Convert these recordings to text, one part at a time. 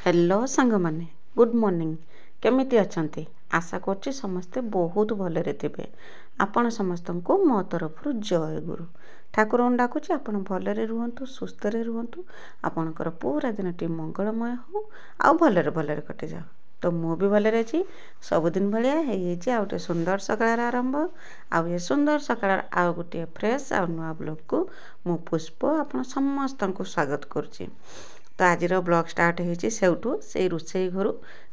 Hello सांग माने good morning केमिति अछंती आशा करछि समस्ते बहुत भलरे थिबे। आपण समस्त को मो तरफ जय गुरु ठाकुर डाकुछि आपण भलरे रुहंतु सुस्थरे रुहंतु आपणकर पूरा दिनटी मंगलमय हो आ भलरे भलरे कटि जाओ। तो मु भी भलरे अछि सबुदिन भलिया हेछि आ गोटे सुंदर सकाळ आरंभ आ ये सुंदर सकाळ आ गोटे फ्रेश आ नुआ ब्लॉग को मु पुष्प आपण समस्त को स्वागत करछि। तो आज ब्लॉग स्टार्ट होती से रोसई घर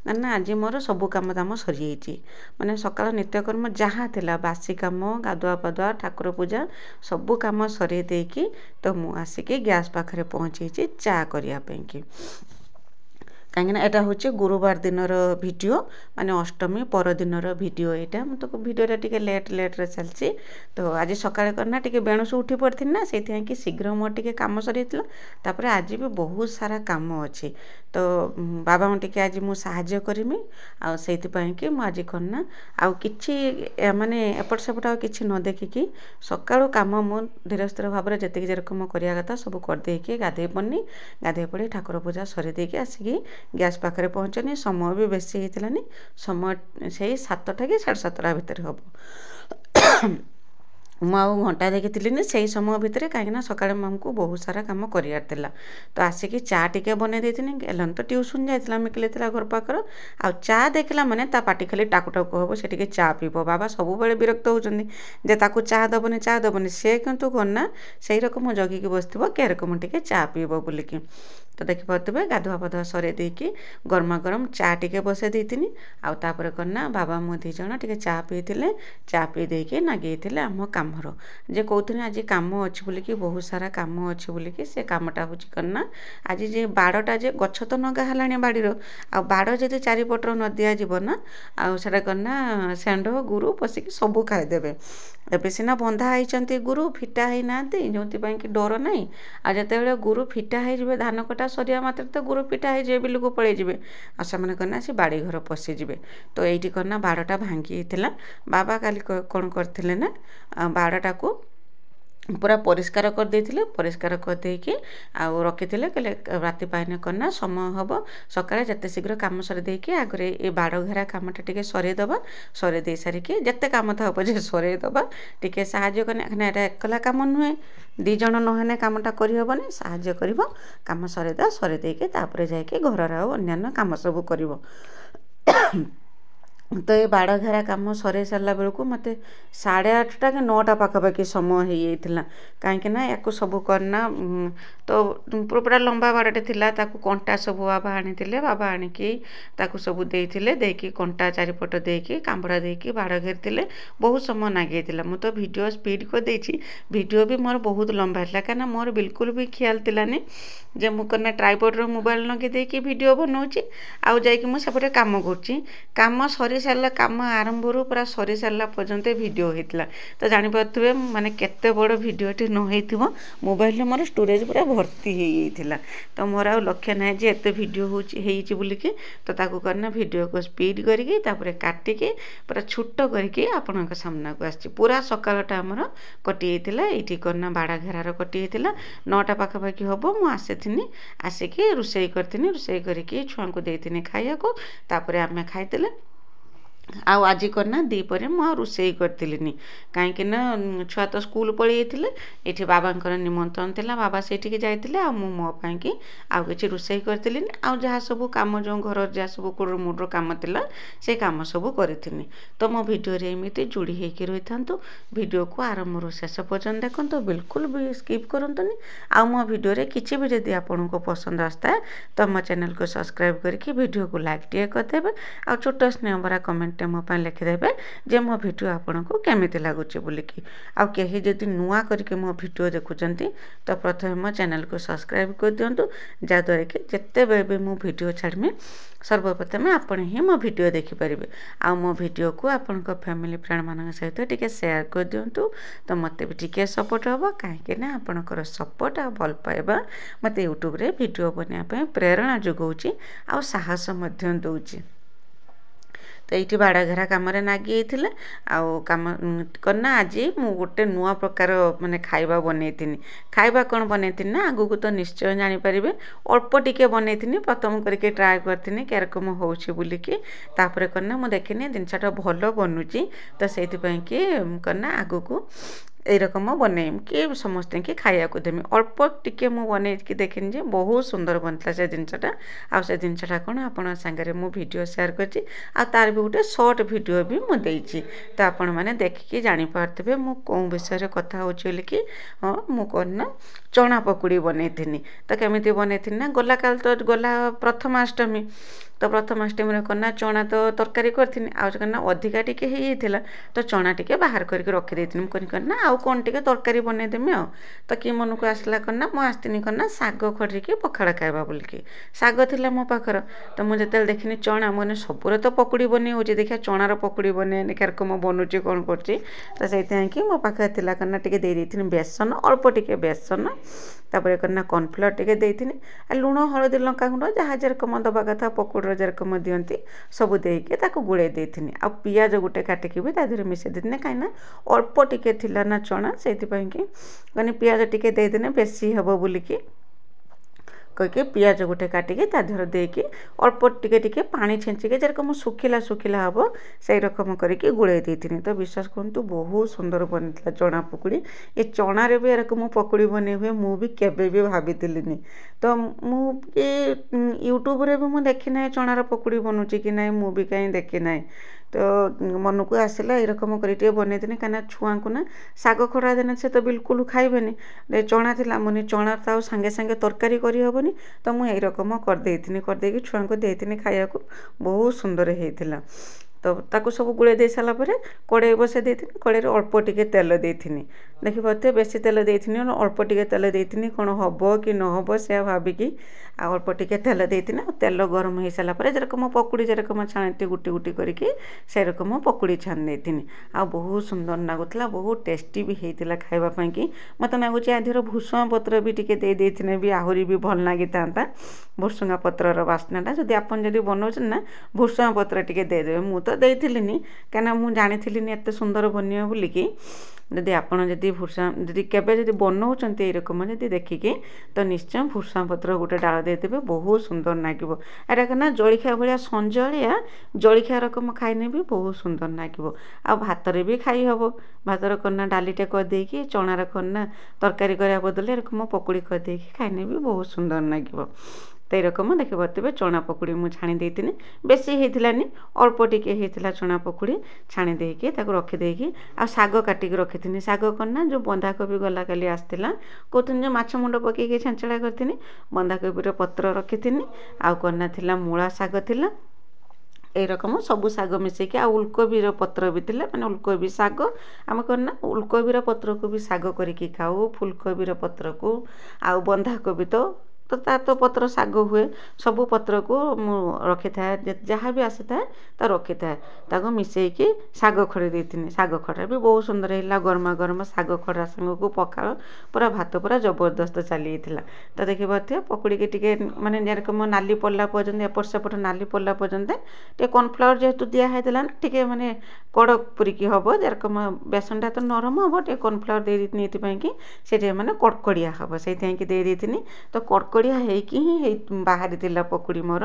ना आज मोर सबू कम दाम सरी माने सकाळ नित्यकर्म जहाँ थिला बासी कम गाधुआ पाधुआ ठाकुर पूजा सबू कम सरी देकी तो मु आसिकी गैस पाखरे पहुँची चा करने की कहीं एटा हूँ गुरुवार दिनर वीडियो माने अष्टमी पर दिनर वीडियो यहाँ मुझे तो वीडियो टे लेट्रे चलती। तो आज सकाଳେ करना टे बेणुसु उठी पड़ी ना से कि शीघ्र मोर टे कम सरी तापर आज भी बहुत सारा कम अच्छी तो बाबा टे आज मुझे करमी कि आज करना आउ कि माने एपट सेपट आ कि न देखिकी सकाळु कम मु धीरे स्थिर भाव में जी जेरकम करिया कथा सब करदेकी गाधे पड़नी गाधे पड़ी ठाकुर पूजा सरी देकी आसिकी गैस पाखरे पहुँचनी समय भी बेसी होता समय से 7टा कि 7:30 भितर हम मु घंटा देखी से समय भितर कहीं सकाଳେ मामू बहुत सारा कम करार तो आसिकी चा टे बन एलन तो ट्यूशन जाइला मिकिले घर पाखर आ चा देखला माने ता पाटी खाली टाकू टाकू हम से टे चा पीब बाबा सब बेले विरक्त होती जे ताकू चा दबनी से किंतु करना से रकम जगिकी बस क्या रकम टे चा पीब बोलिकी तो देखिपे गाधुआ पाधुआ सरे देकी गरमा गरम चा टे बसई देती आउे करना बाबा मो दी जन टे चा पीते चा पी देकी नागे आम कमर जे कहते आज कम अच्छी बोलिकी बहुत सारा कम अच्छी बोलिकी से कमटा हूँ करना आज जे बाड़टा जे गछ तो नगा है बाड़ीर आ बाड़ जब चारिपटर न दिज्वना आटा करना षेंढ गुरु पशिकी सबू खाईदेवे एबे सिना बंधा होती गुरु फिटा ही ना जो कि डर ना आ जिते गुरु फिटा हो धान कटा सरिया मात्र तो गुरु फिटा हो बिलू पलैजे आ से करना से बाड़ी घर पशिजे तो ये करना बाड़टा भांगी बाबा काली कौन करते ना बाड़टा को पूरा परिष्कार कर देथिले परिष्कार कर देकी आ रखिथिले कहले राति पाइने करना समय हम सकाळे जते शीघ्र काम सरी देकी आगरे ए बाड़ घेरा कामटा टिके सरे दबा सरे दे सारिकी जते काम था जे सरे दबा टिके सहाय्य करने एटा एकला काम नुहे दी जण नहेने कामटा करि हबनी सहाय्य करिवो काम सरे दा सरे देकी तापर जायकी घरर आ अन्यान्य काम सब करिवो। तो ये बाड़ घेरा कम सर सारा बेलू मत 8:30 कि 9टा पाखापाखि समय होता कहीं या सब करना तो पूरा लंबा बाड़े थिला ताकू कंटा सब बाबा आनी बाबा आणिकी सब देकी कंटा चारिपट देकी कांबड़ा देकी बाड़ घेरी बहुत समय नागे मु तो वीडियो स्पीड कर देछि वीडियो भी मोर बहुत लंबा है कहीं मोर बिल्कुल भी ख्याल थिलानी जे मुझे ट्राइपॉड मोबाइल लगे देकी वीडियो बनाऊँगी आउ जाकि मुझे काम कम सरी सारा कम आरंभ पूरा सरी सारा पर्यंत वीडियो होता तो जानीपे माने केते बड़ वीडियोटी न हो मोबाइल मोर स्टोरेज पूरा भर्ती होता तो मोर आ लक्ष्य ना जे एत वीडियो होलिकी तो ताकू करना वीडियो को स्पीड करके काटिकी पूरा छोट करके आपण सामना को आसी पूरा सकाळटा आमर कटि जाइतिला एठी करना बाड़ा घेरार कटि जाइतिला 9टा पाखापाखि हम मु आसीथिनी आसिकी रोषेई करथिनी रोषेई करके छुआ को देथिनी खाइया को तापर आमे खाइतिले आउ आज करना दीपरे मु रोषेई करी कहीं छुआ तो स्कूल पलि जाते ये बाबा निमंत्रण था बाबा से जाते आ मोपाई कि आउ कि रोषेई करी आउ जहाँ सब कम जो घर जहाँ सब कुड़ मुड्र कम था से कम सब करी तो मो भिडियो एमती जोड़ी होकर रही था भिडियो को आरंभ शेष पर्यंत देखो बिल्कुल भी स्किप करतुनि आ मो भिडियो किसी भी जदि आपन को पसंद आसता है तो मो चैनल को सब्सक्राइब करके वीडियो को लाइक टे करदेवे आ छोट स्नेह भरा कमेंट मोपाई लिखिदेवे जे मो भिडियो आपन को केमिति लागुचे बोलिकी आ कहीं जदि नुआ करके मो भिडियो देखुचंती तो प्रथम मो चैनल को सब्सक्राइब कर दिंतु जहाँद्वारा कि जिते बेले भी मो भिडियो छाड़मी सर्वप्रथम आपण ही मो भिडियो देखिपारे आ मो भिडियो को आपण फैमिली फ्रेंड मान सहित टिके शेयर कर दिंतु तो मत भी टिके सपोर्ट हम कहीं आपणकर सपोर्ट आ भल पाइबा मत यूट्यूब रे भिडियो बनाया प्रेरणा जोगाऊँ आ साहस दौची तो ये बाड़घेरा कम नागी आउ कम करना आज मु गोटे नुआ प्रकार माने खाइबा बनैथिनी खाइबा कौन बनैथिनी ना आगु को तो निश्चय जानीपर अल्प टिके बनैथिनी प्रथम करके ट्राए करथिनी केरकम होउछि बुलिकी तापर करना मु देखिनी जिनसटा भल बनुची तो से कि करना आगु को यरकम बनैम कि समस्त कि खाया को देमी अल्प टिके मु बनै कि देखिनी जे बहुत सुंदर बनता से जिनसटा आ से जिनसटा कौन आपण सांगरे मु वीडियो शेयर करछि आ तार भी गोटे शॉर्ट वीडियो भी मु देछि तो आपण माने देखिकी जानि पारथबे मु कोन विषय रे कथा होछि बोली कि हां मु करना चना पकुड़ी बनैथिनी तो केमिति बनैथिनी ना गोला काल तो गोला प्रथमाष्टमी तो प्रथमाष्टमी करना चना तो तरकारी करथिनी आ करना अधिका टिके हे थिला तो चना टिके बाहर करके रखि देथिनी कोन करना आ कोन टिके तरकारी बनै देमी आ तो कि मन को आसला करना मु आस्तिनी करना साग खड़ी के पखाड़ खाइबा बोलके साग थिला मो पाखर तो मु जतेल देखिनी चना मने सबुरे तो पकुड़ी बनै होची देखिया चनार पकुड़ी बनै ने केरकम बनुची कोन करची तो सेति कि मो पाखर थिला करना टिके दे देथिनी बेसन अल्प टिके बेसन तापर करना कॉर्नफ्लोर टिके देथिनी आ लूण हळदी लंका गुंड जहा जेरकम दबा कथा पकुड़ जेरकम दियंती सब देके ताको गुळे देथिनी आ पियाज गोटे काटिके भी ता धरे मिसे देथिनी काइना अल्प टिके थिला ना चना सेति पई कि कनी पियाज टिके दे देने बेसी हबो बुलिकी कहीके पियाज गोटे काटिके ता धर देकी अल्प टिके टिके पानी छेंचिके जेरकम सुखिला सुखिला हबो से रकम करके गुळे देथिनी तो विश्वास करंतु बहुत सुंदर बनथिला चना पकुड़ी ए चना रे भी एरकम पकुड़ी बने हुए मु भी केबे भी भाबितिलिनी तो मु ए यूट्यूब रे भी मु देखि नै चनार पकुड़ी बनुची कि नै मु भी काई देखि नै तो मन को आसला एरकम करके बनै देने काना छुआ को ना साग खड़ा देने से तो बिल्कुल खाइबेनी चना थिला मने चना ताऊ संगे संगे तरकारी करी हबनी तो मु एरकम कर देथिनी कर देकी छुआ को देथिनी खाया को बहुत सुंदर हेतिला तो ताको सब गुळे दे साला परे कड़े बसे देथिनी कड़े अल्प टिके तेल देथिनी देखि पते बेसी तेल देथिनी अल्प टिके तेल देथिनी कोन हबो कि न हबो से भाबिकी आ अल्प टिके तेल देथिनी तेल गरम हे साला परे जेरकम पकुड़ी जेरकम छाणती गुटी गुटी करके से रकम पकुड़ी छान देथिनी आ बहुत सुंदर लागुतला बहुत टेस्टी भी हेतिला खाइबा पई कि मते लागुची आधीर भुसुंगा पत्र भी टिके दे देथिने भी आहुरी भी भल लागि तांता भुसुंगा पत्र रो वासनाटा जदी आपन जदी बनौछन ना भुसुंगा पत्र टिके दे देबे मु तो देथिलिनी काना मु जानिथिलिनी एते सुंदर बनियो बोली कि जदि आपण जदि भुसुंगा जदि केबे जदि बनौछन्ते ए रकम जदि देखिके तो निश्चय भुसुंगा पत्र गोटे डाल दे देबे बहुत सुंदर लागिवो एटा कना जळिखा भलिया संजळिया जळिखा रकम खाइने भी बहुत सुंदर लागिवो आ भात रे भी खाई हबो भात रे करना डालीटे कर देकी चना रे करना तरकारी करिया बदले रकम पकुड़ी कर देकी खाइने भी बहुत सुंदर लागिवो तो रकम देखि बतबे चना पकुड़ी मु छाणी देथिनी बेसी हेतिलानी अल्प टिके हेतिला चना पकुड़ी छाणी देकी ताको रखि देकी आ साग काटी के रखिथिनी साग करना जो बंधा कोबी गला काली आस्तिला कोथिन जे माछ मुंड पके के छांचड़ा करथिनी बंधा कोबी रे पत्र रखिथिनी आ करना थिला मूळा साग थिला ए रकम सब साग मिसेकी आ उलकोबीर पत्र भी थिला माने उलकोबी साग आम करना उलकोबीर पत्र को भी साग करके खाऊ फुलकोबीर पत्र को आ बंधा कोबी तो तार तो पत्र साग हुए सबू पत्र को रखी थाए जहाँ भी आसी थाए तो रखी थाए ताको मिसेकी साग खड़ी देथिनी साग खड़ा भी बहुत सुंदर है गरमा गरमा साग खड़ा संग को पखाल पूरा भात पूरा जबरदस्त चली तो देखी पारे पकुड़ी के टिके माने जेरकम नाली पड़ला पर्यंत एपट सेपट नाली पड़ला पर्यंत टे कॉर्नफ्लावर जेहेतु दिया होता ना टिके माने कड़क पुरिकी हम जेरकम बेसनटा तो नरम हम टे कॉर्नफ्लावर दे देती कि से माने कड़कड़िया हम से दे देती तो कड़कड़िया होइकी ही बाहरी थिला पकुड़ी मोर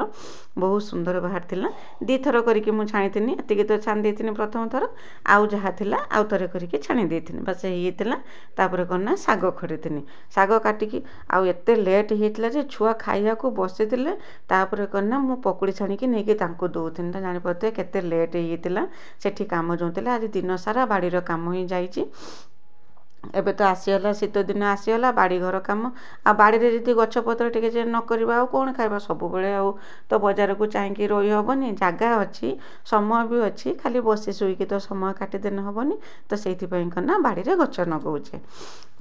बहुत सुंदर बाहर थिला दी थर करके मु छाणीथिनी एतिके तो छाणी देथिनी प्रथम थर आउ जहा थिला आउ थरे करके छाणी देथिनी बस हे थिला तापर करना साग खड़ीथिनी साग काटिकी आउ एते लेट हेतला जे छुआ खाइया को बसिथिले तापर करना मु पकुड़ी छाणीकी नेकी तांको दोथिनी त जानि पते केते लेट हेतिला सेठी काम जोंतिला आज दिन सारा बाड़ीर काम ही जाईची एबे तो आसीगला शीत दिन आसीगला बाड़ी घर कम आ बाड़ी रे जदि गछपत्र टिके जे न करबा आ कोन खाइबा सब बेले आ तो बाजार को चाहि रही हबनी जगह अच्छी समय भी अच्छी खाली बसी सुईकी तो समय काटी देने हबनी तो सेति पई करना बाड़ी रे गछ नगौचे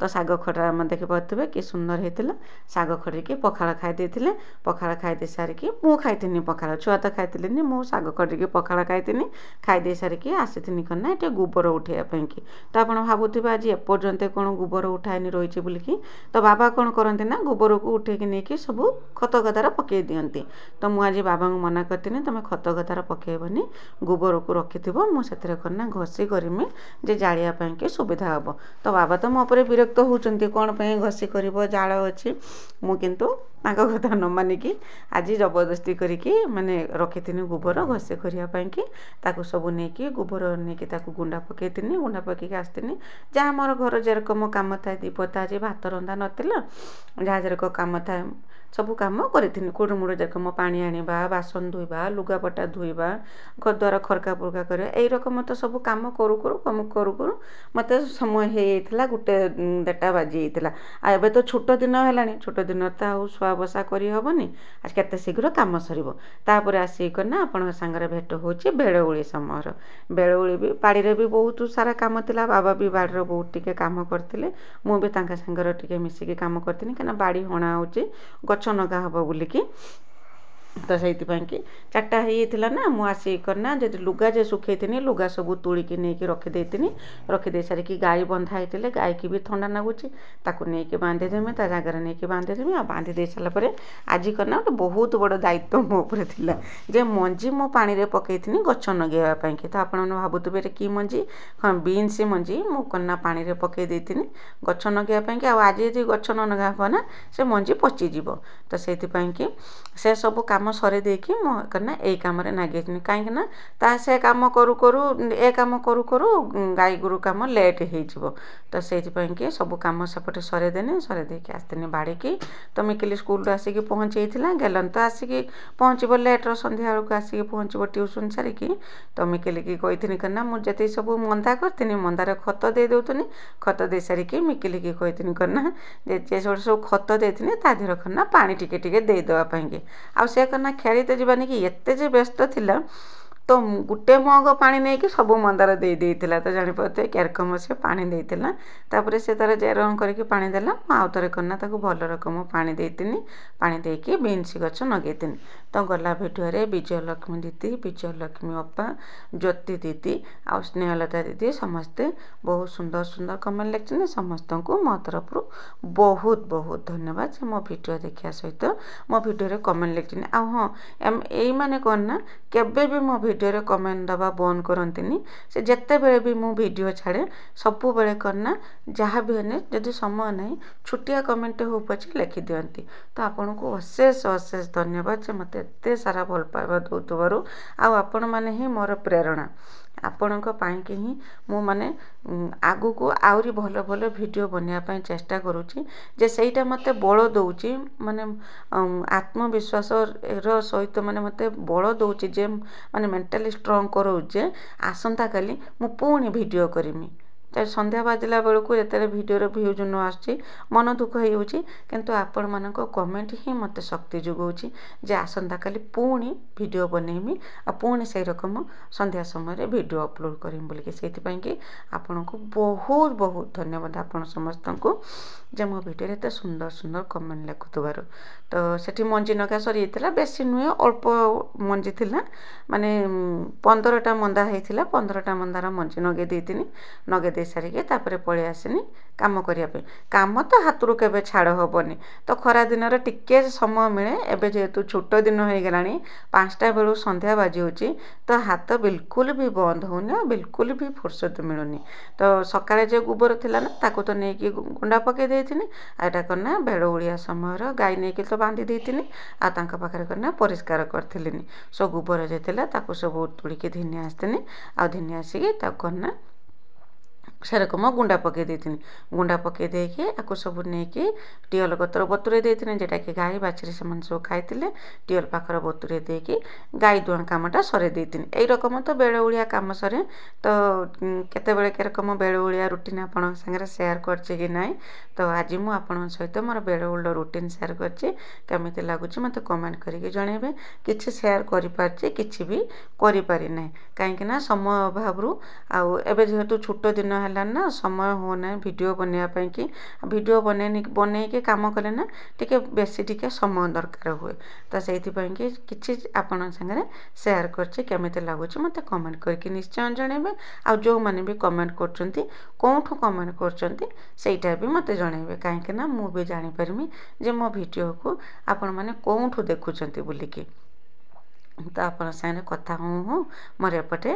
तो साग खड़ा हम देखि पाथबे कि सुंदर हेतिला साग खड़ी के पखाल खाइ देथिले पखाल खाइ दे सारिकी मु खाइतिनी पखाल छुआ तो खाइतिलिनी मु साग खड़ी के पखाल खाइतिनी खाइ दे सारिकी आसीतिनी करना एटे गोबर उठेया पई कि तो आपण भाबुथिबा आज एपर्यंत କହୁଛନ୍ତି କ'ଣ ଗୋବର ଉଠାଏନି ରହିଛି ବୋଲିକି। ତ ବାବା କ'ଣ କରନ୍ତି ନା ଗୋବରକୁ ଉଠେଇକି ନେଇକି ସବୁ ଖତ ଗଦାରେ ପକାଇ ଦିଅନ୍ତି। ତ ମୁଁ ଆଜି ବାବାଙ୍କୁ ମନା କରିଥିଲି ତୁମେ ଖତ ଗଦାରେ ପକାଇବନି, ଗୋବରକୁ ରଖିଥିବ, ମୁଁ ସେଥିରେ କ'ଣ ନା ଘଷି କରିମି ଯେ ଜାଳିବା ପାଇଁକି ସୁବିଧା ହେବ। ତ ବାବା ତ ମୋ ଉପରେ ବିରକ୍ତ ହେଉଛନ୍ତି, କ'ଣ ପାଇଁ ଘଷି କରିବ, ଜାଳ ଅଛି। ମୁଁ କିନ୍ତୁ ତାଙ୍କ କଥା ନ ମାନିକି ଆଜି ଜବରଦସ୍ତି କରିକି ମାନେ ରଖିଥିଲି ଗୋବର ଘଷି କରିବା ପାଇଁକି। ତାକୁ ସବୁ ନେଇକି ଗୋବର ନେଇକି ତାକୁ ଗୁଣ୍ଡା ପକାଇଥିଲି, ଗୁଣ୍ଡା ପକାଇକି ଆସିଥିଲି। ଯାହା ମୋର ଘର ଯେରକମ କାମ ଥାଏ, ଦୀପତା ଆଜି ଭାତ ରନ୍ଧା ନଥିଲା, ଯାହା ଯେରକମ କାମ ଥାଏ ସବୁ କାମ କରିଥିଲି। କୁଡ଼ୁମୁଡ଼ ଯେରକମ ପାଣି ଆଣିବା, ବାସନ ଧୋଇବା, ଲୁଗାପଟା ଧୋଇବା, ଘରଦ୍ୱାର ଖରକା ପୁରକା କରିବା, ଏଇ ରକମ ତ ସବୁ କାମ କରୁ କରୁ ମୋତେ ସମୟ ହେଇଯାଇଥିଲା 1-1:30 ବାଜିଯାଇଥିଲା। ଆଉ ଏବେ ତ ଛୋଟ ଦିନ ହେଲାଣି, ଛୋଟ ଦିନ ତ ଆଉ ଶୁଆ ବସା କରିହେବନି, ଆଜି କେତେ ଶୀଘ୍ର କାମ ସରିବ। ତାପରେ ଆସିକି ନା ଆପଣଙ୍କ ସାଙ୍ଗରେ ଭେଟ ହେଉଛି ବେଳଓଳି ସମୟର। ବେଳଓଳି ବି ବାଡ଼ିରେ ବି ବହୁତ ସାରା କାମ ଥିଲା, ବାବା ବି ବାଡ଼ିର ବହୁତ ଟିକେ କାମ କରିଥିଲେ, ମୁଁ ବି ତାଙ୍କ ସାଙ୍ଗରେ ଟିକେ ମିଶିକି କାମ କରିଥିଲି। କାହିଁକିନା ବାଡ଼ି ହଣା ହେଉଛି ଗଛ ନଗା ହେବ ବୋଲିକି। ତ ସେଇଥିପାଇଁକି 4ଟା ହେଇଯାଇଥିଲା ନା, ମୁଁ ଆସିକି ନା ଯଦି ଲୁଗା ଯେ ଶୁଖେଇଥିଲି ଲୁଗା ସବୁ ତୁଳିକି ନେଇକି ରଖିଦେଇଥିଲି। ରଖିଦେଇ ସାରିକି ଗାଈ ବନ୍ଧା ହେଇଥିଲେ, ଗାଈକି ବି ଥଣ୍ଡା ଲାଗୁଛି, ତାକୁ ନେଇକି ବାନ୍ଧିଦେମି, ତା ଜାଗାରେ ନେଇକି ବାନ୍ଧିଦେମି। ଆଉ ବାନ୍ଧି ଦେଇ ସାରିଲା ପରେ ଆଜି ନା ଗୋଟେ ବହୁତ ବଡ଼ ଦାୟିତ୍ୱ ମୋ ଉପରେ ଥିଲା ଯେ ମଞ୍ଜି ମୁଁ ପାଣିରେ ପକାଇଥିଲି ଗଛ ଲଗାଇବା ପାଇଁକି। ତ ଆପଣମାନେ ଭାବୁଥିବେ ଏଟା କି ମଞ୍ଜି? ହଁ, ବିନ୍ସ ମଞ୍ଜି ମୁଁ ନା ପାଣିରେ ପକାଇ ଦେଇଥିଲି ଗଛ ଲଗାଇବା ପାଇଁକି। ଆଉ ଆଜି ଯଦି ଗଛ ନ ଲଗା ହେବ ନା ସେ ମଞ୍ଜି ପଚିଯିବ। ତ ସେଇଥିପାଇଁକି ସେ ସବୁ କାମ ସରେଇ ଦେଇକି ମୁଁ ନା ଏଇ କାମରେ ଲାଗିଥିଲି। କାହିଁକି ନା ସେ କାମ କରୁ କରୁ ଏ କାମ କରୁ କରୁ ଗାଈ ଗୋରୁ କାମ ଲେଟ୍ ହେଇଯିବ। ତ ସେଇଥିପାଇଁକି ସବୁ କାମ ସେପଟେ ସରେଇଦେନି, ସରେଇ ଦେଇକି ଆସିଥିଲି ବାଡ଼ିକି। ତ ମିକିଲି ସ୍କୁଲରୁ ଆସିକି ପହଞ୍ଚିଯାଇଥିଲା, ଗେଲନ୍ ତ ଆସିକି ପହଞ୍ଚିବ ଲେଟ୍ର, ସନ୍ଧ୍ୟାବେଳକୁ ଆସିକି ପହଞ୍ଚିବ ଟ୍ୟୁସନ୍ ସାରିକି। ତ ମିକିଲିକି କହିଥିଲି ନା ମୁଁ ଯେତିକି ସବୁ ମନ୍ଦା କରିଥିଲି ମନ୍ଦାରେ ଖତ ଦେଇ ଦେଉଥିଲି। ଖତ ଦେଇ ସାରିକି ମିକିଲିକି କହିଥିଲି ନା ଯେ ସବୁ ଖତ ଦେଇଥିଲି ତା ଦେହରେ ନା ପାଣି ଟିକେ ଟିକେ ଦେଇଦେବା ପାଇଁକି। ଆଉ ସେ ନା ଖେଳିତେ ଯିବାନି କି ଏତେ ଯେ ବ୍ୟସ୍ତ ଥିଲା, ତ 1 ମଗ ପାଣି ନେଇକି ସବୁ ମନ୍ଦାର ଦେଇଥିଲା। ତ ଜାଣିପାରୁଥିବେ କେରକମ ସେ ପାଣି ଦେଇଥିଲା। ତାପରେ ସେ ତାର ଜେରମ କରିକି ପାଣି ଦେଲା, ମୁଁ ଆଉ ଥରେ ନା ତାକୁ ଭଲ ରକମ ପାଣି ଦେଇଥିଲି। ପାଣି ଦେଇକି ବିନ୍ସ ଗଛ ଲଗେଇଥିଲି। ତ ଗଲା ଭିଡ଼ିଓରେ ବିଜୟଲକ୍ଷ୍ମୀ ଦିଦି, ବିଜୟଲକ୍ଷ୍ମୀ ଅପା, ଜ୍ୟୋତି ଦିଦି ଆଉ ସ୍ନେହଲତା ଦିଦି ସମସ୍ତେ ବହୁତ ସୁନ୍ଦର ସୁନ୍ଦର କମେଣ୍ଟ ଲେଖିଛନ୍ତି। ସମସ୍ତଙ୍କୁ ମୋ ତରଫରୁ ବହୁତ ବହୁତ ଧନ୍ୟବାଦ ଯେ ମୋ ଭିଡ଼ିଓ ଦେଖିବା ସହିତ ମୋ ଭିଡ଼ିଓରେ କମେଣ୍ଟ ଲେଖିଛନ୍ତି। ଆଉ ହଁ, ଏଇମାନେ କ'ଣ ନା କେବେ ବି ମୋ ଭିଡ଼ିଓରେ କମେଣ୍ଟ ଦେବା ବନ୍ଦ କରନ୍ତିନି। ସେ ଯେତେବେଳେ ବି ମୁଁ ଭିଡ଼ିଓ ଛାଡ଼େ ସବୁବେଳେ କ'ଣ ନା ଯାହା ବି ହେଲେ ଯଦି ସମୟ ନାହିଁ ଛୋଟିଆ କମେଣ୍ଟ ହଉ ପଛେ ଲେଖିଦିଅନ୍ତି। ତ ଆପଣଙ୍କୁ ଅଶେଷ ଅଶେଷ ଧନ୍ୟବାଦ ଯେ ମୋତେ ଏତେ ସାରା ଭଲ ପାଇବା ଦେଉଥିବାରୁ। ଆଉ ଆପଣମାନେ ହିଁ ମୋର ପ୍ରେରଣା। ଆପଣଙ୍କ ପାଇଁକି ହିଁ ମୁଁ ମାନେ ଆଗକୁ ଆହୁରି ଭଲ ଭଲ ଭିଡ଼ିଓ ବନେଇବା ପାଇଁ ଚେଷ୍ଟା କରୁଛି, ଯେ ସେଇଟା ମୋତେ ବଳ ଦେଉଛି, ମାନେ ଆତ୍ମବିଶ୍ୱାସର ସହିତ ମାନେ ମୋତେ ବଳ ଦେଉଛି, ଯେ ମାନେ ମେଣ୍ଟାଲି ଷ୍ଟ୍ରଙ୍ଗ କରାଉଛି ଯେ ଆସନ୍ତାକାଲି ମୁଁ ପୁଣି ଭିଡ଼ିଓ କରିମି। ସନ୍ଧ୍ୟା ବାଜିଲା ବେଳକୁ ଯେତେବେଳେ ଭିଡ଼ିଓର ଭ୍ୟୁଜ୍ ନ ଆସୁଛି ମନ ଦୁଃଖ ହେଇଯାଉଛି, କିନ୍ତୁ ଆପଣମାନଙ୍କ କମେଣ୍ଟ ହିଁ ମୋତେ ଶକ୍ତି ଯୋଗାଉଛି ଯେ ଆସନ୍ତାକାଲି ପୁଣି ଭିଡ଼ିଓ ବନେଇମି, ଆଉ ପୁଣି ସେଇ ରକମ ସନ୍ଧ୍ୟା ସମୟରେ ଭିଡ଼ିଓ ଅପଲୋଡ଼ କରିମି ବୋଲିକି। ସେଇଥିପାଇଁକି ଆପଣଙ୍କୁ ବହୁତ ବହୁତ ଧନ୍ୟବାଦ ଆପଣ ସମସ୍ତଙ୍କୁ ଯେ ମୋ ଭିଡ଼ିଓରେ ଏତେ ସୁନ୍ଦର ସୁନ୍ଦର କମେଣ୍ଟ ଲେଖୁଥିବାରୁ। ତ ସେଠି ମଞ୍ଜି ନଗା ସରିଯାଇଥିଲା, ବେଶୀ ନୁହେଁ, ଅଳ୍ପ ମଞ୍ଜି ଥିଲା, ମାନେ 15ଟା ମନ୍ଦା ହେଇଥିଲା। 15ଟା ମନ୍ଦାର ମଞ୍ଜି ନଗେଇ ଦେଇଥିଲି। ନଗେଇ ଦେଇ ସାରିକି ତାପରେ ପଳେଇ ଆସିନି କାମ କରିବା ପାଇଁ। କାମ ତ ହାତରୁ କେବେ ଛାଡ଼ ହେବନି। ତ ଖରା ଦିନରେ ଟିକେ ସମୟ ମିଳେ, ଏବେ ଯେହେତୁ ଛୋଟ ଦିନ ହେଇଗଲାଣି 5ଟା ବେଳୁ ସନ୍ଧ୍ୟା ବାଜିଯାଉଛି, ତ ହାତ ବିଲକୁଲ ବି ବନ୍ଦ ହେଉନି, ଆଉ ବିଲକୁଲ ବି ଫୁର୍ସତ ମିଳୁନି। ତ ସକାଳେ ଯେ ଗୋବର ଥିଲା ନା ତାକୁ ତ ନେଇକି ଗୁଣ୍ଡା ପକାଇ ଦେଇଥିଲି। ଆଉ ଏଇଟା କ'ଣ ନା ବେଳଓଳିଆ ସମୟର ଗାଈ ନେଇକି ତ ବାନ୍ଧି ଦେଇଥିଲି, ଆଉ ତାଙ୍କ ପାଖରେ କ'ଣ ନା ପରିଷ୍କାର କରିଥିଲିନି। ସବୁ ଗୋବର ଯେ ଥିଲା ତାକୁ ସବୁ ତୁଳିକି ଘିନି ଆସିଥିଲି। ଆଉ ଘିନି ଆସିକି ତାକୁ କ'ଣ ନା ସେରକମ ଗୁଣ୍ଡା ପକାଇ ଦେଇଥିଲି। ଗୁଣ୍ଡା ପକାଇ ଦେଇକି ଆକୁ ସବୁ ନେଇକି ଟିଅଲ କତର ବତୁରେଇ ଦେଇଥିଲି, ଯେଉଁଟାକି ଗାଈ ବାଛୁରୀ ସେମାନେ ସବୁ ଖାଇଥିଲେ। ଟିଅଲ ପାଖରେ ବତୁରେଇ ଦେଇକି ଗାଈ ଦୁହାଁ କାମଟା ସରେଇ ଦେଇଥିଲି। ଏଇ ରକମ ତ ବେଳଓଳିଆ କାମ ସରେ। ତ କେତେବେଳେ କେରକମ ବେଳଓଳିଆ ରୁଟିନ୍ ଆପଣଙ୍କ ସାଙ୍ଗରେ ସେୟାର କରିଛି କି ନାହିଁ, ତ ଆଜି ମୁଁ ଆପଣଙ୍କ ସହିତ ମୋର ବେଳଓଳିର ରୁଟିନ୍ ସେୟାର କରିଛି। କେମିତି ଲାଗୁଛି ମୋତେ କମେଣ୍ଟ କରିକି ଜଣାଇବେ। କିଛି ସେୟାର କରିପାରିଛି, କିଛି ବି କରିପାରି ନାହିଁ, କାହିଁକିନା ସମୟ ଅଭାବରୁ। ଆଉ ଏବେ ଯେହେତୁ ଛୋଟ ଦିନ ହେଲା ହେଲାଣି ନା ସମୟ ହେଉନାହିଁ ଭିଡ଼ିଓ ବନେଇବା ପାଇଁକି ଭିଡ଼ିଓ ବନେଇକି କାମ କଲେ ନା ଟିକେ ସମୟ ଦରକାର ହୁଏ ତ ସେଇଥିପାଇଁକି କିଛି ଆପଣଙ୍କ ସାଙ୍ଗରେ ସେୟାର କରିଛି କେମିତି ଲାଗୁଛି ମୋତେ କମେଣ୍ଟ କରିକି ନିଶ୍ଚୟ ଜଣାଇବେ ଆଉ ଯେଉଁମାନେ ବି କମେଣ୍ଟ କରୁଛନ୍ତି କେଉଁଠୁ କମେଣ୍ଟ କରୁଛନ୍ତି ସେଇଟା ବି ମୋତେ ଜଣାଇବେ କାହିଁକି ନା ମୁଁ ବି ଜାଣିପାରିବି ଯେ ମୋ ଭିଡ଼ିଓକୁ ଆପଣମାନେ କେଉଁଠୁ ଦେଖୁଛନ୍ତି ବୋଲିକି ତ ଆପଣଙ୍କ ସାଙ୍ଗରେ କଥା ହଉ ମୋର ଏପଟେ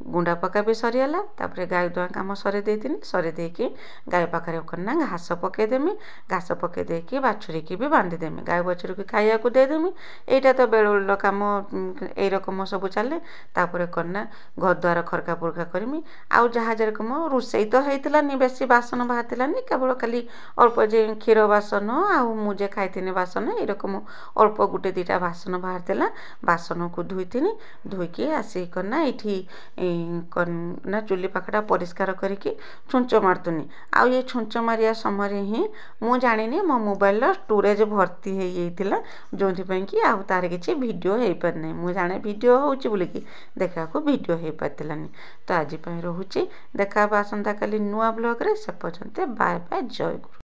ଗୁଣ୍ଡା ପକା ବି ସରିଗଲା ତାପରେ ଗାଈ ଦୁଆଁ କାମ ସରେଇ ଦେଇଥିଲି ସରେଇ ଦେଇକି ଗାଈ ପାଖରେ ନା ଘାସ ପକେଇଦେମି ଘାସ ପକେଇ ଦେଇକି ବାଛୁରୀକି ବି ବାନ୍ଧିଦେମି ଗାଈ ବାଛୁରୀକି ଖାଇବାକୁ ଦେଇଦେମି ଏଇଟା ତ ବେଳୁଳ କାମ ଏଇ ରକମ ସବୁ ଚାଲେ ତାପରେ କନା ଘରଦ୍ୱାର ଖରକା ପୁରକା କରିମି ଆଉ ଯାହା ଯେରକମ ରୋଷେଇ ତ ହେଇଥିଲାନି ବେଶୀ ବାସନ ବାହାରିଥିଲାନି କେବଳ ଖାଲି ଅଳ୍ପ ଯେ କ୍ଷୀର ବାସନ ଆଉ ମୁଁ ଯେ ଖାଇଥିନି ବାସନ ଏଇରକମ ଅଳ୍ପ ଗୋଟେ ଦୁଇଟା ବାସନ ବାହାରିଥିଲା ବାସନକୁ ଧୋଇଥିନି ଧୋଇକି ଆସିକିନା ଏଇଠି ନା ଚୁଲି ପାଖଟା ପରିଷ୍କାର କରିକି ଛୁଞ୍ଚ ମାରୁଥିନି ଆଉ ଏ ଛୁଞ୍ଚ ମାରିବା ସମୟରେ ହିଁ ମୁଁ ଜାଣିନି ମୋ ମୋବାଇଲର ଷ୍ଟୋରେଜ୍ ଭର୍ତ୍ତି ହେଇଯାଇଥିଲା ଯେଉଁଥିପାଇଁ କି ଆଉ ତାର କିଛି ଭିଡ଼ିଓ ହେଇପାରିନାହିଁ ମୁଁ ଜାଣେ ଭିଡ଼ିଓ ହେଉଛି ବୋଲିକି ଦେଖିବାକୁ ଭିଡ଼ିଓ ହେଇପାରିଥିଲାନି ତ ଆଜି ପାଇଁ ରହୁଛି ଦେଖା ହେବା ଆସନ୍ତାକାଲି ନୂଆ ବ୍ଲଗ୍ରେ ସେ ପର୍ଯ୍ୟନ୍ତ ବାଏ ବାଏ ଜୟ ଗୁରୁ।